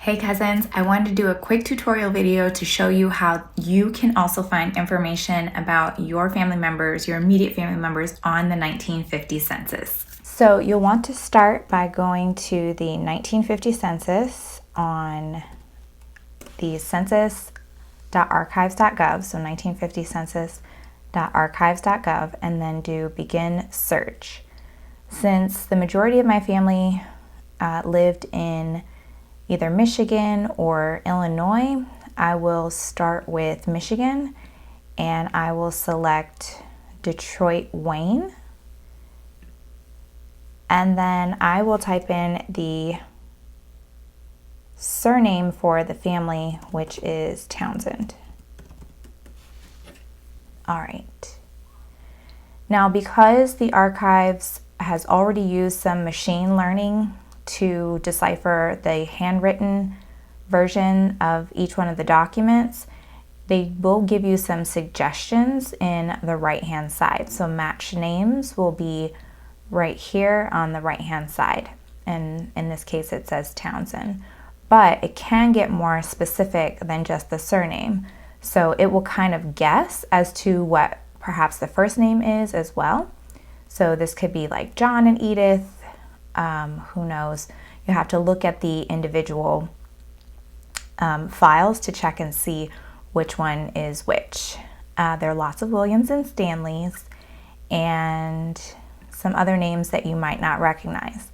Hey cousins, I wanted to do a quick tutorial video to show you how you can also find information about your family members, your immediate family members on the 1950 census. So you'll want to start by going to the 1950 census on the census.archives.gov, so 1950 census.archives.gov, and then do begin search. Since the majority of my family lived in either Michigan or Illinois, I will start with Michigan and I will select Detroit Wayne, and then I will type in the surname for the family, which is Townsend. All right. Now, because the archives has already used some machine learning to decipher the handwritten version of each one of the documents, they will give you some suggestions in the right-hand side. So match names will be right here on the right-hand side. And in this case, it says Townsend. But it can get more specific than just the surname. So it will kind of guess as to what perhaps the first name is as well. So this could be like John and Edith. Who knows? You have to look at the individual files to check and see which one is which. There are lots of Williams and Stanleys and some other names that you might not recognize.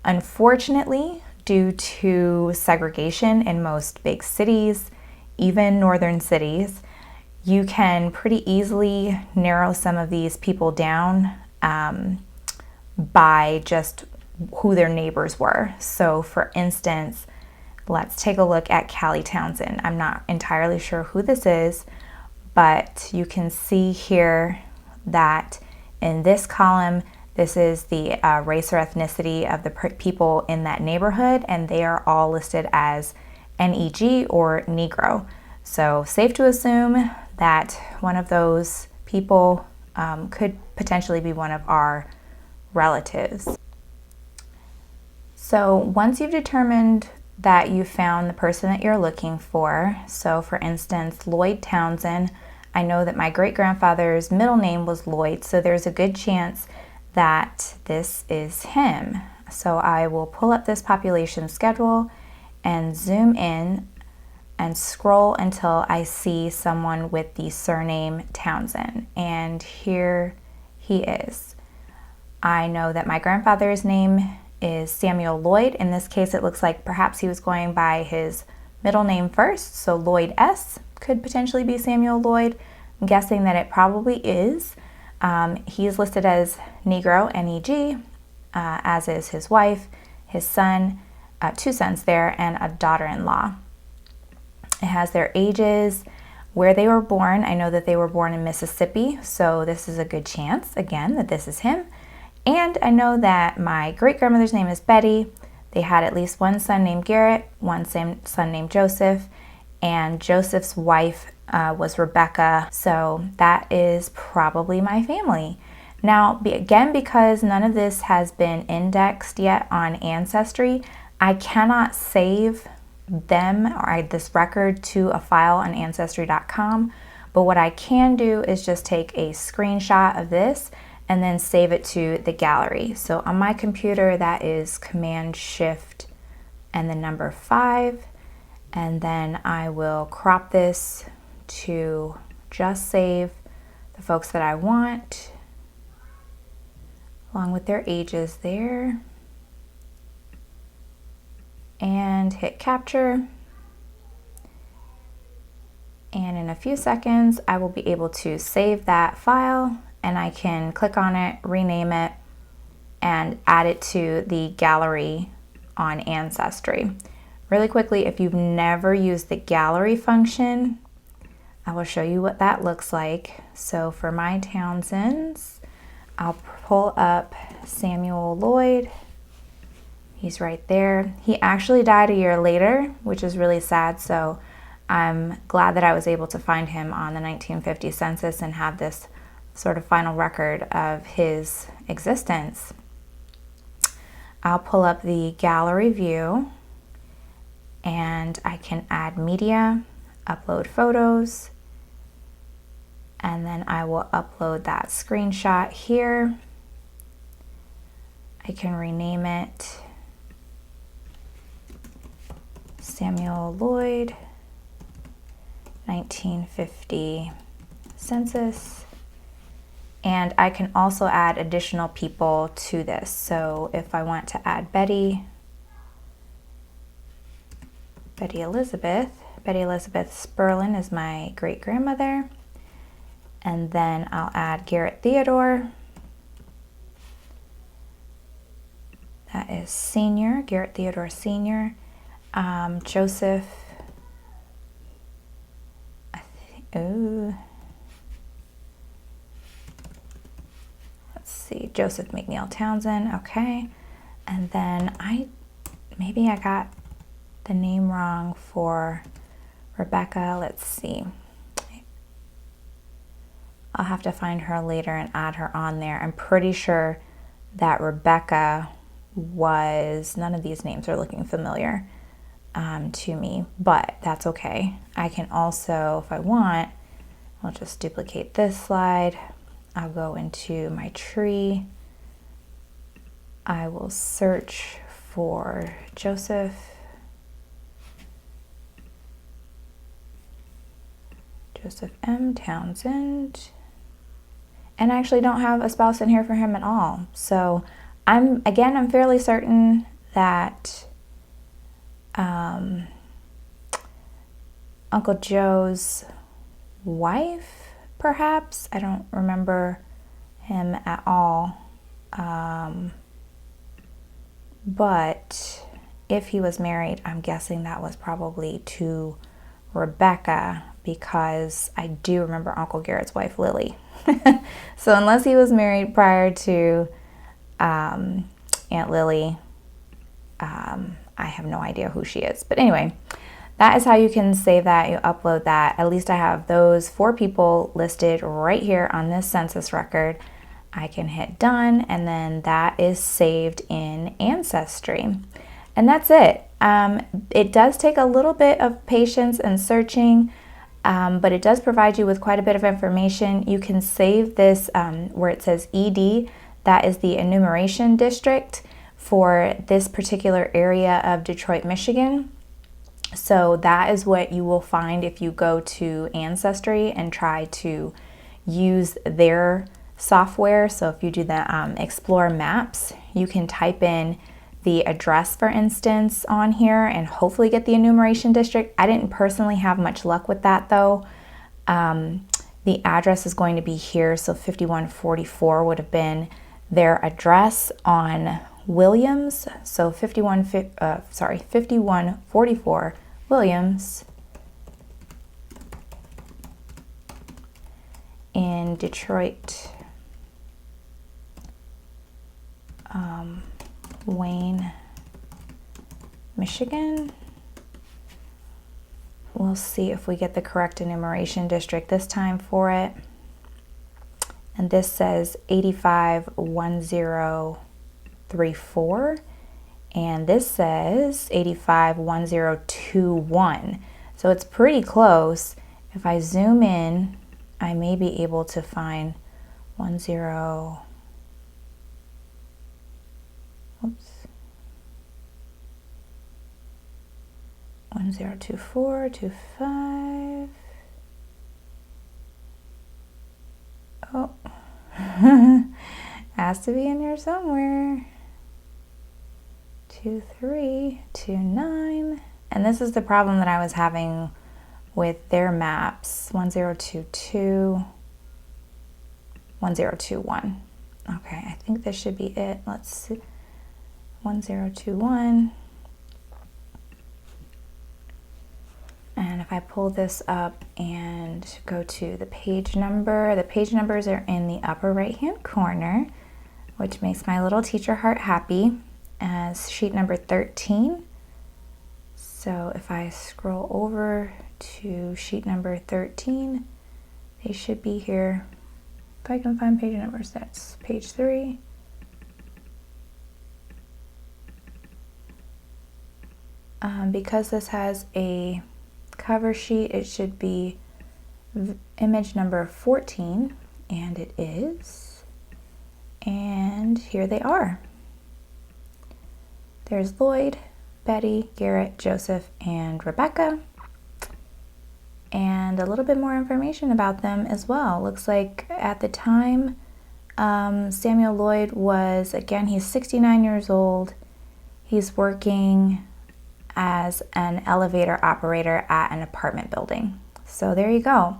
Unfortunately, due to segregation in most big cities, even northern cities, you can pretty easily narrow some of these people down by just who their neighbors were. So for instance, let's take a look at Callie Townsend. I'm not entirely sure who this is, but you can see here that in this column, this is the race or ethnicity of the people in that neighborhood, and they are all listed as NEG or Negro. So safe to assume that one of those people could potentially be one of our relatives. So once you've determined that you found the person that you're looking for, so for instance, Lloyd Townsend, I know that my great-grandfather's middle name was Lloyd, so there's a good chance that this is him. So I will pull up this population schedule and zoom in and scroll until I see someone with the surname Townsend, and here he is. I know that my grandfather's name is Samuel Lloyd. In this case, it looks like perhaps he was going by his middle name first, so Lloyd S. could potentially be Samuel Lloyd. I'm guessing that it probably is. He's listed as Negro, N-E-G, as is his wife, his son, two sons there, and a daughter-in-law. It has their ages, where they were born. I know that they were born in Mississippi, so this is a good chance, again, that this is him. And I know that my great-grandmother's name is Betty. They had at least one son named Garrett, one son named Joseph, and Joseph's wife was Rebecca. So that is probably my family. Now, again, because none of this has been indexed yet on Ancestry, I cannot save them or this record to a file on Ancestry.com. But what I can do is just take a screenshot of this and then save it to the gallery. So on my computer, that is Command-Shift and the number 5. And then I will crop this to just save the folks that I want, along with their ages there. And hit capture. And in a few seconds, I will be able to save that file, and I can click on it, rename it, and add it to the gallery on Ancestry. Really quickly, if you've never used the gallery function, I will show you what that looks like. So for my Townsends, I'll pull up Samuel Lloyd. He's right there. He actually died a year later, which is really sad, so I'm glad that I was able to find him on the 1950 census and have this sort of final record of his existence. I'll pull up the gallery view and I can add media, upload photos, and then I will upload that screenshot here. I can rename it Samuel Lloyd, 1950 census. And I can also add additional people to this. So if I want to add Betty Elizabeth Sperlin is my great grandmother. And then I'll add Garrett Theodore. That is senior, Garrett Theodore Sr. Joseph, let's see, Joseph McNeil Townsend, okay. And then maybe I got the name wrong for Rebecca, let's see. I'll have to find her later and add her on there. I'm pretty sure that Rebecca none of these names are looking familiar to me, but that's okay. I can also, if I want, I'll just duplicate this slide. I'll go into my tree. I will search for Joseph M. Townsend. And I actually don't have a spouse in here for him at all. So I'm fairly certain that Uncle Joe's wife, perhaps, I don't remember him at all. But if he was married, I'm guessing that was probably to Rebecca, because I do remember Uncle Garrett's wife, Lily. So unless he was married prior to Aunt Lily, I have no idea who she is. But anyway, that is how you can save that. You upload that. At least I have those 4 people listed right here on this census record. I can hit done, and then that is saved in Ancestry. And that's it. It does take a little bit of patience and searching, but it does provide you with quite a bit of information. You can save this where it says ED. That is the enumeration district for this particular area of Detroit, Michigan. So that is what you will find if you go to Ancestry and try to use their software. So if you do the Explore Maps, you can type in the address, for instance, on here and hopefully get the enumeration district. I didn't personally have much luck with that though. The address is going to be here, so 5144 would have been their address on Williams. So 5144 Williams in Detroit, Wayne, Michigan. We'll see if we get the correct enumeration district this time for it. And this says 851034, and this says 851021. So it's pretty close. If I zoom in, I may be able to find 102425. Oh, has to be in here somewhere. 2329. And this is the problem that I was having with their maps. 1022, 1021. Okay, I think this should be it. Let's see. 1021. And if I pull this up and go to the page numbers are in the upper right hand corner, which makes my little teacher heart happy, as sheet number 13. So if I scroll over to sheet number 13, they should be here. If I can find page numbers, that's page 3. Because this has a cover sheet, it should be image number 14, and it is. And here they are. There's Lloyd, Betty, Garrett, Joseph, and Rebecca. And a little bit more information about them as well. Looks like at the time, Samuel Lloyd was, again, he's 69 years old. He's working as an elevator operator at an apartment building. So there you go.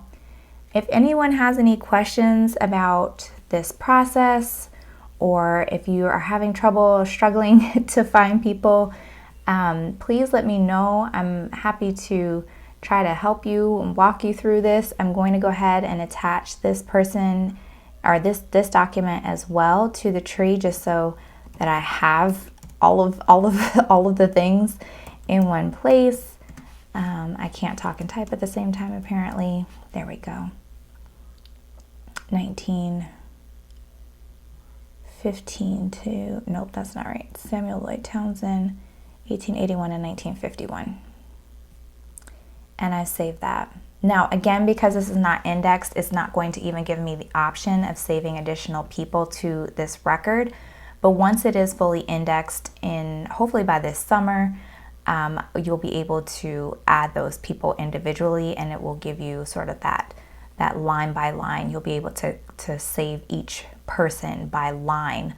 If anyone has any questions about this process, or if you are having trouble struggling to find people, please let me know. I'm happy to try to help you and walk you through this. I'm going to go ahead and attach this person or this document as well to the tree, just so that I have all of the things in one place. I can't talk and type at the same time, apparently. There we go. 1915 to, nope, that's not right. Samuel Lloyd Townsend, 1881 and 1951. And I saved that. Now, again, because this is not indexed, it's not going to even give me the option of saving additional people to this record. But once it is fully indexed, hopefully by this summer, you'll be able to add those people individually, and it will give you sort of that line by line. You'll be able to save each person by line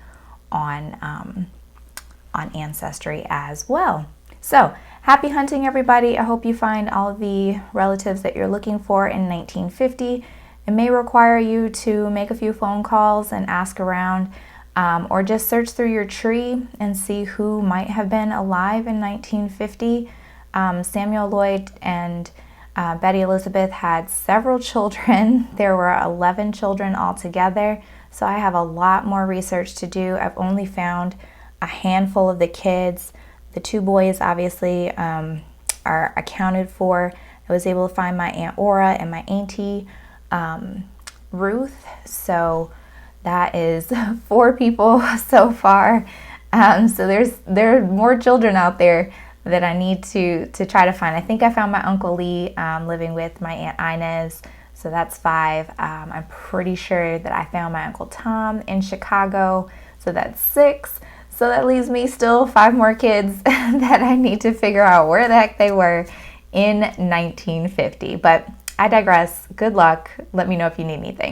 on Ancestry as well. So happy hunting, everybody. I hope you find all the relatives that you're looking for in 1950. It may require you to make a few phone calls and ask around, or just search through your tree and see who might have been alive in 1950. Samuel Lloyd and Betty Elizabeth had several children. There were 11 children altogether, so I have a lot more research to do. I've only found a handful of the kids. The 2 boys obviously are accounted for. I was able to find my Aunt Aura and my Auntie Ruth, so that is 4 people so far. So there are more children out there that I need to try to find. I think I found my Uncle Lee living with my Aunt Inez, so that's 5. I'm pretty sure that I found my Uncle Tom in Chicago, so that's 6. So that leaves me still 5 more kids that I need to figure out where the heck they were in 1950. But I digress. Good luck. Let me know if you need anything.